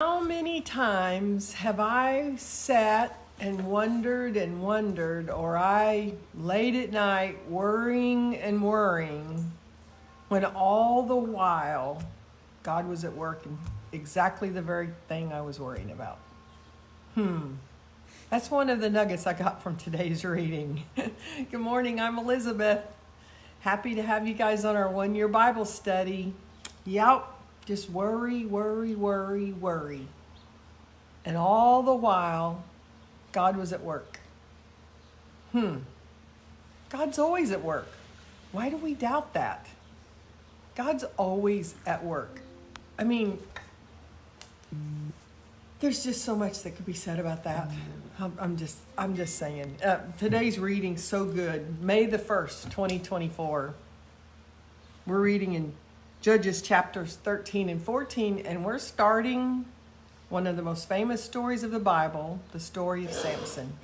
How many times have I sat and wondered, or I laid at night worrying and worrying, when all the while God was at work in exactly the very thing I was worrying about? That's one of the nuggets I got from today's reading. Good morning, I'm Elizabeth. Happy to have you guys on our one-year Bible study. Yep, just worry. And all the while, God was at work. God's always at work. Why do we doubt that? God's always at work. I mean, there's just so much that could be said about that. I'm just saying. Today's reading's so good. May the 1st, 2024. We're reading in Judges chapters 13 and 14, and we're starting one of the most famous stories of the Bible, the story of Samson.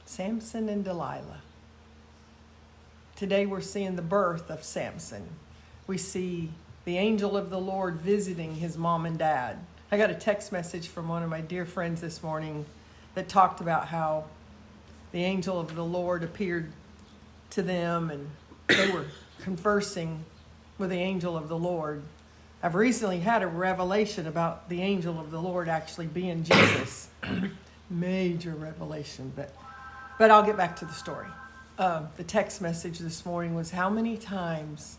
Samson and Delilah. Today we're seeing the birth of Samson. We see the angel of the Lord visiting his mom and dad. I got a text message from one of my dear friends this morning that talked about how the angel of the Lord appeared to them and they were conversing with the angel of the Lord. I've recently had a revelation about the angel of the Lord actually being Jesus. Major revelation, but I'll get back to the story. The text message this morning was, how many times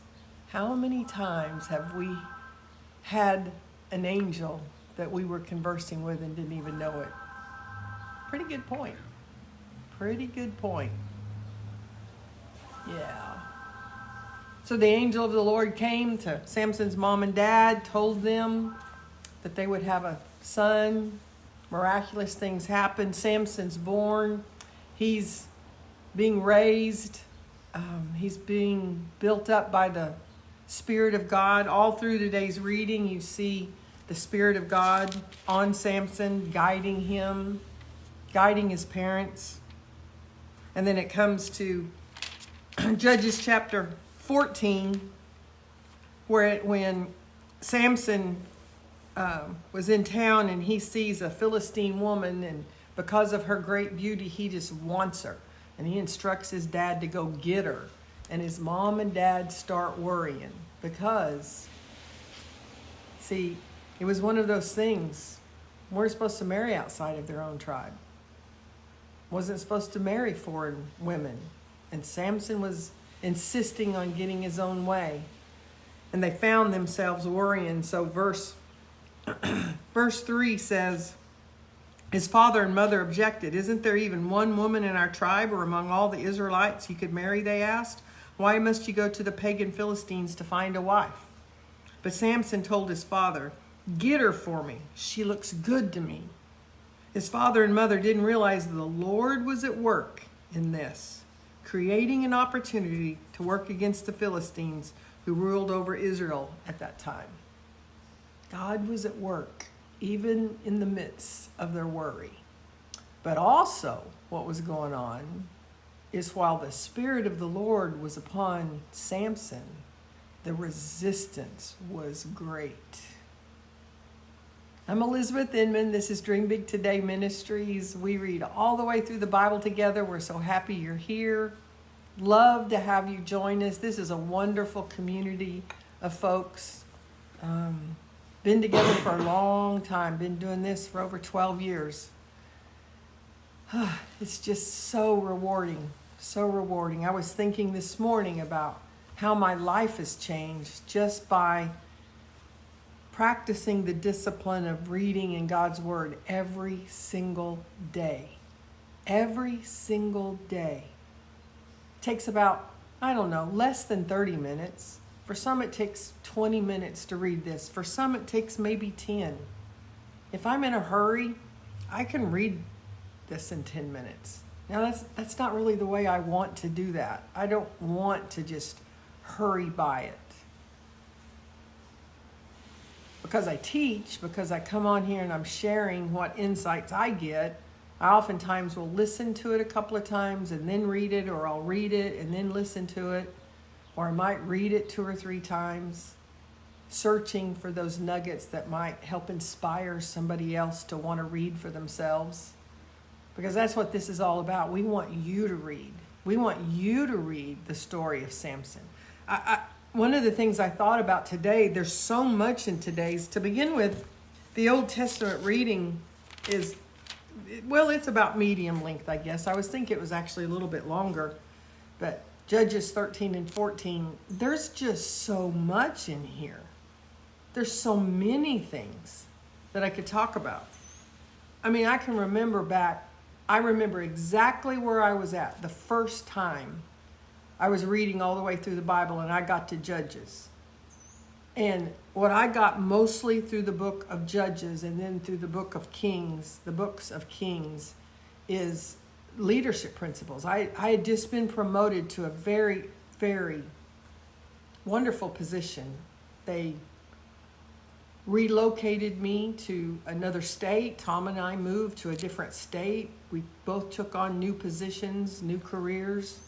have we had an angel that we were conversing with and didn't even know it? Pretty good point. Yeah. So the angel of the Lord came to Samson's mom and dad, told them that they would have a son. Miraculous things happen. Samson's born. He's being raised. He's being built up by the Spirit of God. All through today's reading, you see the Spirit of God on Samson, guiding him, guiding his parents. And then it comes to Judges chapter 14, when Samson was in town and he sees a Philistine woman, and because of her great beauty, he just wants her. And he instructs his dad to go get her. And his mom and dad start worrying because, see, it was one of those things. Weren't supposed to marry outside of their own tribe. Wasn't supposed to marry foreign women. And Samson was insisting on getting his own way. And they found themselves worrying. So verse 3 says, his father and mother objected. Isn't there even one woman in our tribe or among all the Israelites you could marry, they asked. Why must you go to the pagan Philistines to find a wife? But Samson told his father, get her for me. She looks good to me. His father and mother didn't realize the Lord was at work in this, creating an opportunity to work against the Philistines who ruled over Israel at that time. God was at work, even in the midst of their worry. But also, what was going on is while the Spirit of the Lord was upon Samson, the resistance was great. I'm Elizabeth Inman. This is Dream Big Today Ministries. We read all the way through the Bible together. We're so happy you're here. Love to have you join us. This is a wonderful community of folks. Been together for a long time. Been doing this for over 12 years. It's just so rewarding. So rewarding. I was thinking this morning about how my life has changed just by practicing the discipline of reading in God's Word every single day. Every single day. It takes about, less than 30 minutes. For some it takes 20 minutes to read this. For some it takes maybe 10. If I'm in a hurry, I can read this in 10 minutes. Now that's not really the way I want to do that. I don't want to just hurry by it. Because I teach, because I come on here and I'm sharing what insights I get, I oftentimes will listen to it a couple of times and then read it, or I'll read it and then listen to it, or I might read it 2 or 3 times. searching for those nuggets that might help inspire somebody else to want to read for themselves. Because that's what this is all about. We want you to read. We want you to read the story of Samson. One of the things I thought about today, there's so much in today's. To begin with, the Old Testament reading is, well, it's about medium length, I guess. I was thinking it was actually a little bit longer. But Judges 13 and 14, there's just so much in here. There's so many things that I could talk about. I mean, I remember exactly where I was at the first time I was reading all the way through the Bible and I got to Judges. And what I got mostly through the book of Judges and then through the book of Kings, the books of Kings, is leadership principles. I had just been promoted to a very, very wonderful position. They relocated me to another state. Tom and I moved to a different state. We both took on new positions, new careers.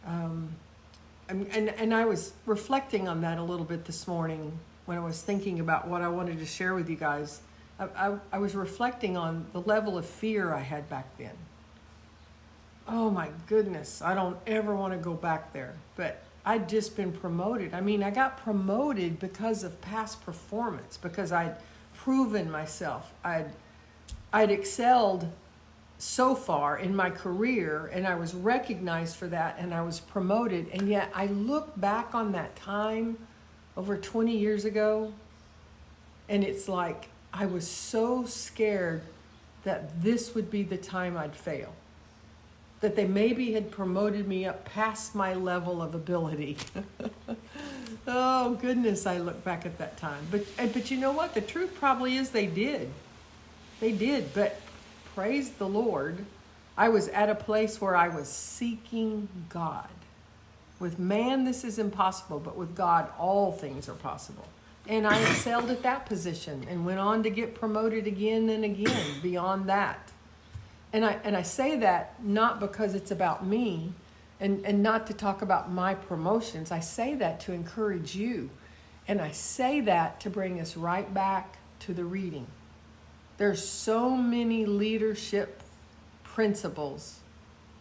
And I was reflecting on that a little bit this morning when I was thinking about what I wanted to share with you guys. I was reflecting on the level of fear I had back then. Oh my goodness, I don't ever want to go back there. But I'd just been promoted. I mean, I got promoted because of past performance, because I'd proven myself. I'd excelled so far in my career, and I was recognized for that, and I was promoted. And yet I look back on that time over 20 years ago, and it's like I was so scared that this would be the time I'd fail. That they maybe had promoted me up past my level of ability. Oh, goodness, I look back at that time. But you know what? The truth probably is they did. They did. But praise the Lord, I was at a place where I was seeking God. With man, this is impossible, but with God, all things are possible. And I excelled at that position and went on to get promoted again and again beyond that. And I say that not because it's about me and not to talk about my promotions. I say that to encourage you. And I say that to bring us right back to the reading. There's so many leadership principles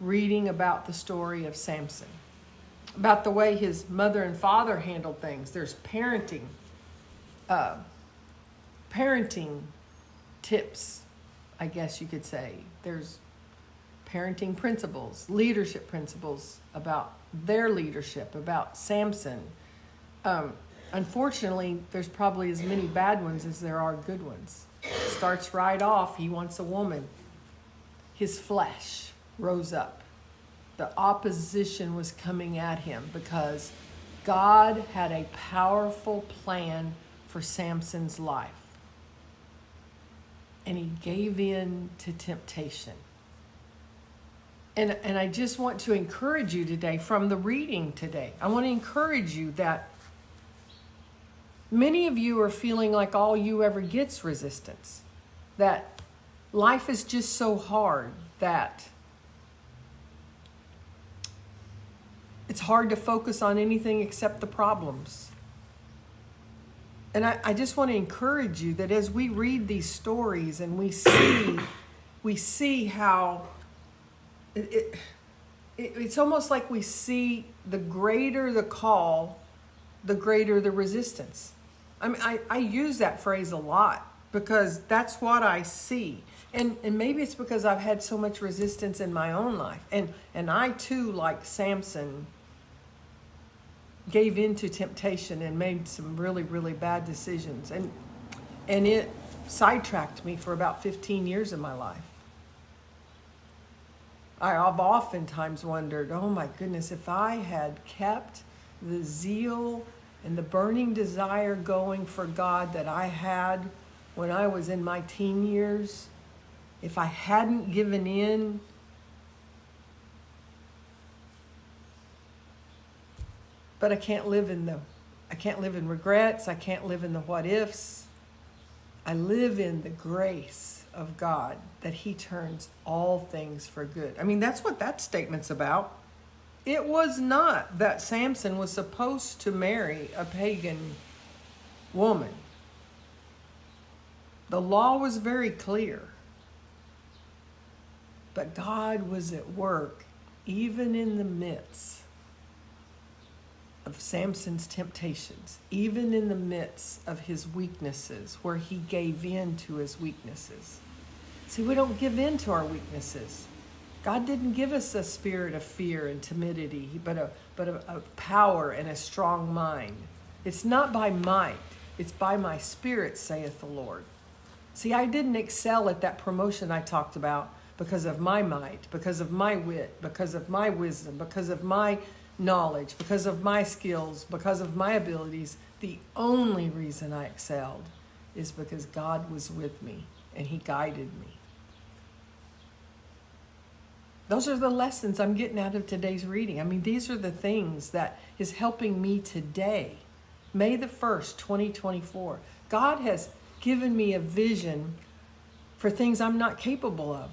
reading about the story of Samson, about the way his mother and father handled things. There's parenting tips, I guess you could say. There's parenting principles, leadership principles about their leadership, about Samson. Unfortunately, there's probably as many bad ones as there are good ones. Starts right off, he wants a woman. His flesh rose up. The opposition was coming at him because God had a powerful plan for Samson's life. And he gave in to temptation. And I just want to encourage you today from the reading today. I want to encourage you that many of you are feeling like all you ever get's resistance. That life is just so hard that it's hard to focus on anything except the problems. And I just want to encourage you that as we read these stories and we see how it's almost like we see the greater the call, the greater the resistance. I mean, I use that phrase a lot because that's what I see. And maybe it's because I've had so much resistance in my own life. And I too, like Samson, gave in to temptation and made some really, really bad decisions. And it sidetracked me for about 15 years of my life. I've oftentimes wondered, oh my goodness, if I had kept the zeal and the burning desire going for God that I had when I was in my teen years, if I hadn't given in, but I can't live in regrets. I can't live in the what ifs. I live in the grace of God that he turns all things for good. I mean, that's what that statement's about. It was not that Samson was supposed to marry a pagan woman. The law was very clear. But God was at work even in the midst of Samson's temptations, even in the midst of his weaknesses, where he gave in to his weaknesses. See, we don't give in to our weaknesses. God didn't give us a spirit of fear and timidity, but a power and a strong mind. It's not by might, it's by my spirit, saith the Lord. See, I didn't excel at that promotion I talked about because of my might, because of my wit, because of my wisdom, because of my knowledge, because of my skills, because of my abilities. The only reason I excelled is because God was with me and he guided me. Those are the lessons I'm getting out of today's reading. I mean, these are the things that is helping me today. May the 1st, 2024. God has given me a vision for things I'm not capable of.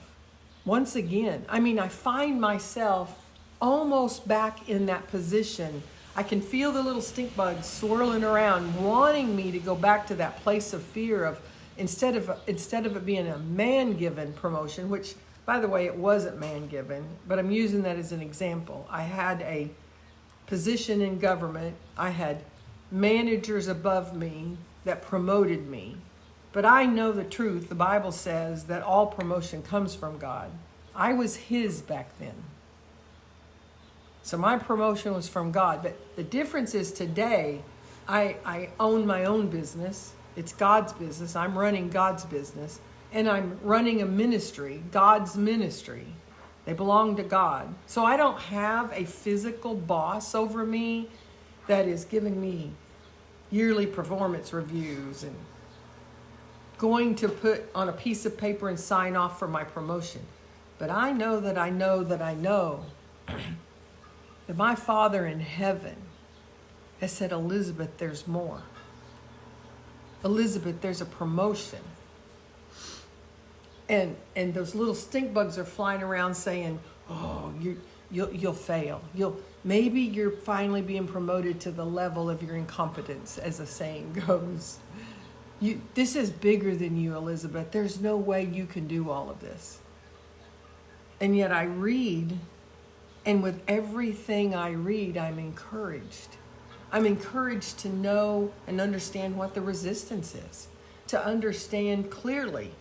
Once again, I mean, I find myself almost back in that position. I can feel the little stink bugs swirling around, wanting me to go back to that place of fear of, instead of it being a man-given promotion, which, by the way, it wasn't man-given, but I'm using that as an example. I had a position in government. I had managers above me that promoted me. But I know the truth. The Bible says that all promotion comes from God. I was his back then. So my promotion was from God. But the difference is today, I own my own business. It's God's business. I'm running God's business. And I'm running a ministry, God's ministry. They belong to God. So I don't have a physical boss over me that is giving me yearly performance reviews and going to put on a piece of paper and sign off for my promotion. But I know that I know that I know that my Father in heaven has said, Elizabeth, there's more. Elizabeth, there's a promotion. And those little stink bugs are flying around saying, oh, you'll fail. Maybe you're finally being promoted to the level of your incompetence, as the saying goes. This is bigger than you, Elizabeth. There's no way you can do all of this. And yet I read, and with everything I read, I'm encouraged. I'm encouraged to know and understand what the resistance is, to understand clearly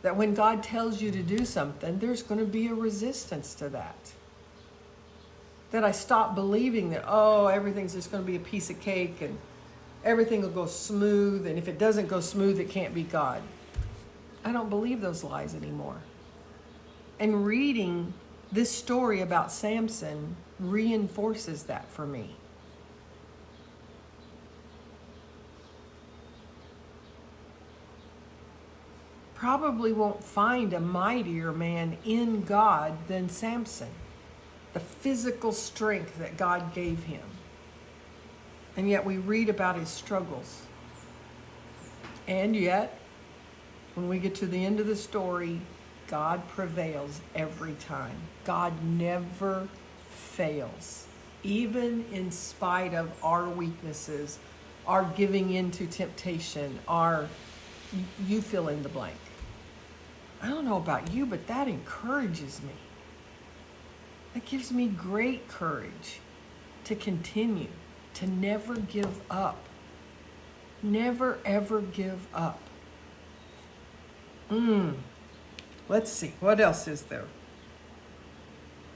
that when God tells you to do something, there's going to be a resistance to that. That I stop believing that, oh, everything's just going to be a piece of cake and everything will go smooth, and if it doesn't go smooth, it can't be God. I don't believe those lies anymore. And reading this story about Samson reinforces that for me. Probably won't find a mightier man in God than Samson. The physical strength that God gave him. And yet we read about his struggles. And yet, when we get to the end of the story, God prevails every time. God never fails. Even in spite of our weaknesses, our giving in to temptation, our, you fill in the blank. I don't know about you, but that encourages me. That gives me great courage to continue, to never give up. Never, ever give up. Let's see, what else is there?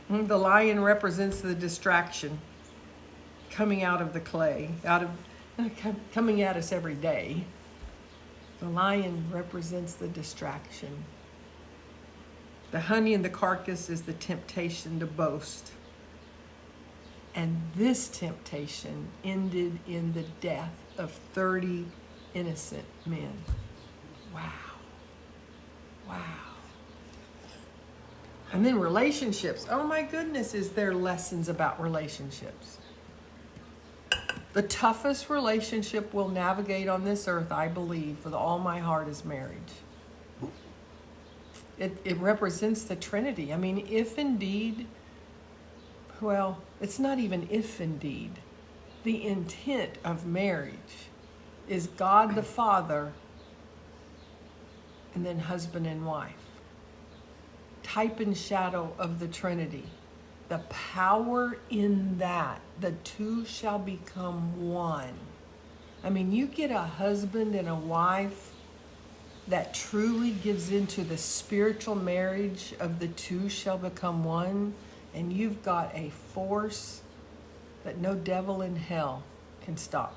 The lion represents the distraction coming out of the clay, coming at us every day. The lion represents the distraction. The honey in the carcass is the temptation to boast. And this temptation ended in the death of 30 innocent men. Wow. Wow. And then relationships. Oh my goodness, is there lessons about relationships? The toughest relationship we'll navigate on this earth, I believe, with all my heart, is marriage. It represents the Trinity. I mean, if indeed, well, it's not even if indeed. The intent of marriage is God the Father and then husband and wife. Type and shadow of the Trinity. The power in that, the two shall become one. I mean, you get a husband and a wife that truly gives into the spiritual marriage of the two shall become one, and you've got a force that no devil in hell can stop.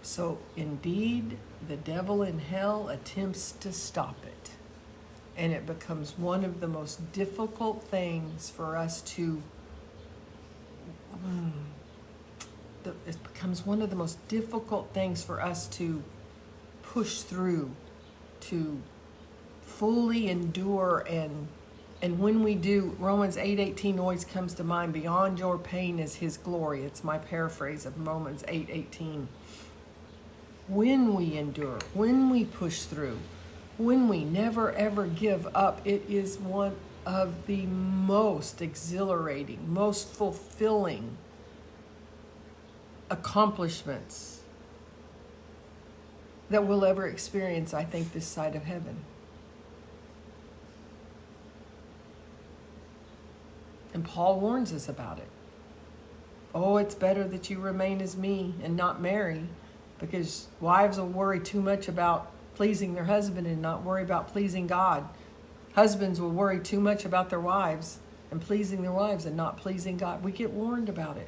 So indeed, the devil in hell attempts to stop it. And it becomes one of the most difficult things for us to, it becomes one of the most difficult things for us to push through, to fully endure. And when we do, Romans 8:18 always comes to mind. Beyond your pain is his glory. It's my paraphrase of Romans 8:18. When we endure, when we push through, when we never ever give up, it is one of the most exhilarating, most fulfilling accomplishments that we'll ever experience, I think, this side of heaven. And Paul warns us about it. Oh, it's better that you remain as me and not marry, because wives will worry too much about pleasing their husband and not worry about pleasing God. Husbands will worry too much about their wives and pleasing their wives and not pleasing God. We get warned about it.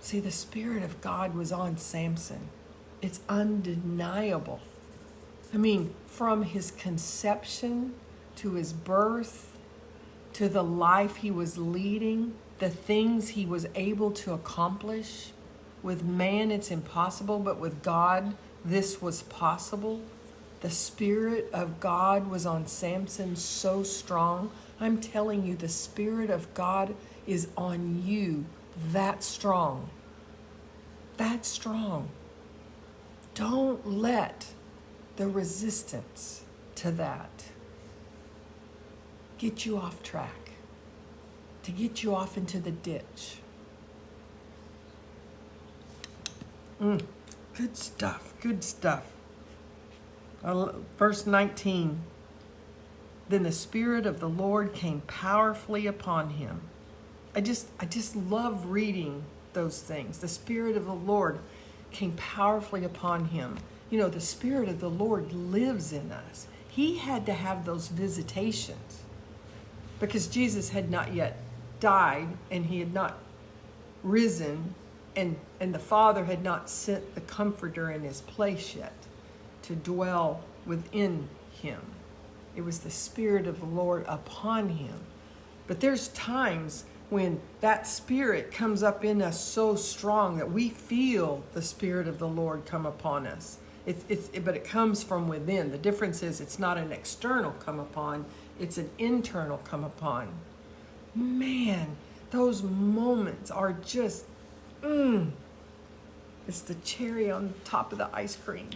See, the Spirit of God was on Samson. It's undeniable. I mean, from his conception to his birth to the life he was leading, the things he was able to accomplish. With man, it's impossible, but with God, this was possible. The Spirit of God was on Samson so strong. I'm telling you, the Spirit of God is on you that strong. That strong. Don't let the resistance to that get you off track, to get you off into the ditch. Good stuff, good stuff. Verse 19. Then the Spirit of the Lord came powerfully upon him. I just love reading those things. The Spirit of the Lord came powerfully upon him. You know, the Spirit of the Lord lives in us. He had to have those visitations because Jesus had not yet died and he had not risen, and the Father had not sent the Comforter in his place yet to dwell within him. It was the Spirit of the Lord upon him. But there's times when that Spirit comes up in us so strong that we feel the Spirit of the Lord come upon us. But it comes from within. The difference is it's not an external come upon, it's an internal come upon. Man, those moments are just, it's the cherry on top of the ice cream.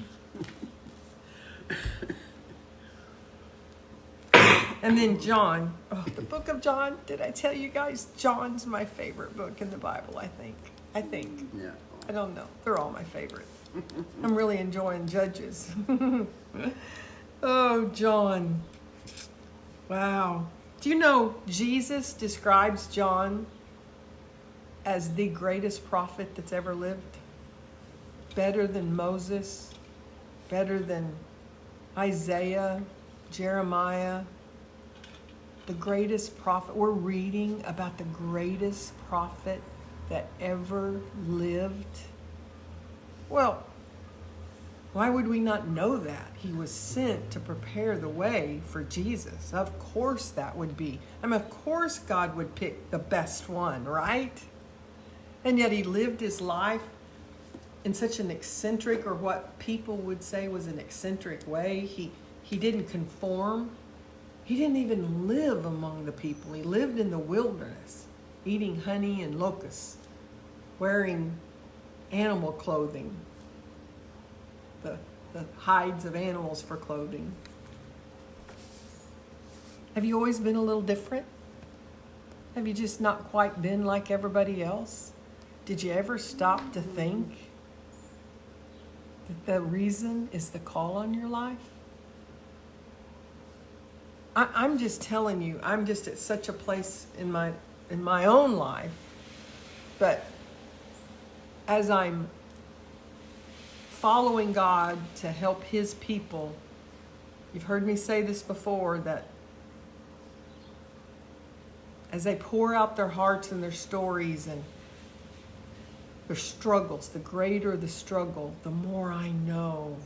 And then John, the book of John, did I tell you guys? John's my favorite book in the Bible, I think. Yeah. I don't know. They're all my favorite. I'm really enjoying Judges. Oh, John. Wow. Do you know Jesus describes John as the greatest prophet that's ever lived? Better than Moses, better than Isaiah, Jeremiah. The greatest prophet. We're reading about the greatest prophet that ever lived. Well, why would we not know that? He was sent to prepare the way for Jesus. Of course that would be. I mean, of course God would pick the best one, right? And yet he lived his life in such an eccentric, or what people would say was an eccentric way. He didn't conform. He didn't even live among the people. He lived in the wilderness, eating honey and locusts, wearing animal clothing, the hides of animals for clothing. Have you always been a little different? Have you just not quite been like everybody else? Did you ever stop to think that the reason is the call on your life? I'm just telling you, I'm just at such a place in my own life, but as I'm following God to help His people, you've heard me say this before, that as they pour out their hearts and their stories and their struggles, the greater the struggle, the more I know,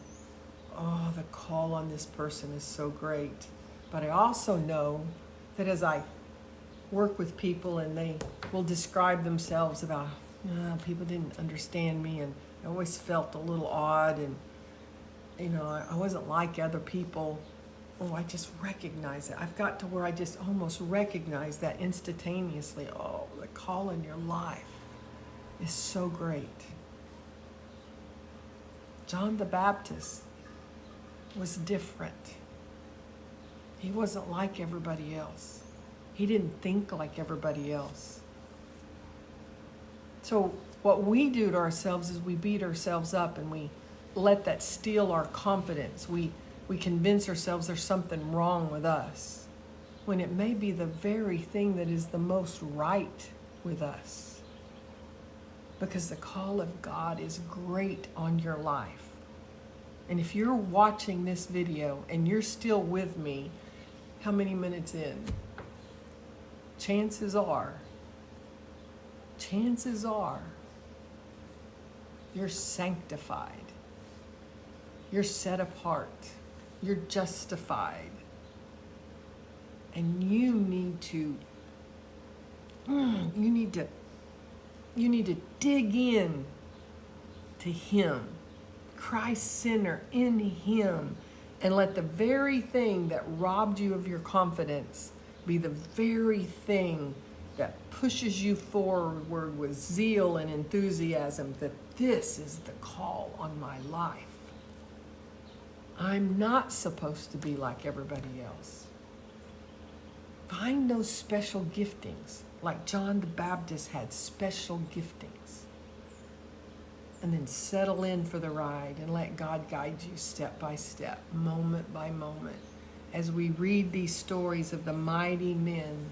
oh, the call on this person is so great. But I also know that as I work with people and they will describe themselves about, people didn't understand me and I always felt a little odd and, I wasn't like other people. Oh, I just recognize it. I've got to where I just almost recognize that instantaneously. Oh, the call in your life is so great. John the Baptist was different. He wasn't like everybody else. He didn't think like everybody else. So what we do to ourselves is we beat ourselves up and we let that steal our confidence. We convince ourselves there's something wrong with us, when it may be the very thing that is the most right with us. Because the call of God is great on your life. And if you're watching this video and you're still with me, how many minutes in? Chances are you're sanctified. You're set apart. You're justified. And you need to dig in to Him, Christ's center in Him, and let the very thing that robbed you of your confidence be the very thing that pushes you forward with zeal and enthusiasm, that this is the call on my life. I'm not supposed to be like everybody else. Find those special giftings, like John the Baptist had special giftings. And then settle in for the ride and let God guide you step by step, moment by moment, as we read these stories of the mighty men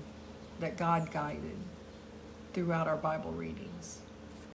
that God guided throughout our Bible readings.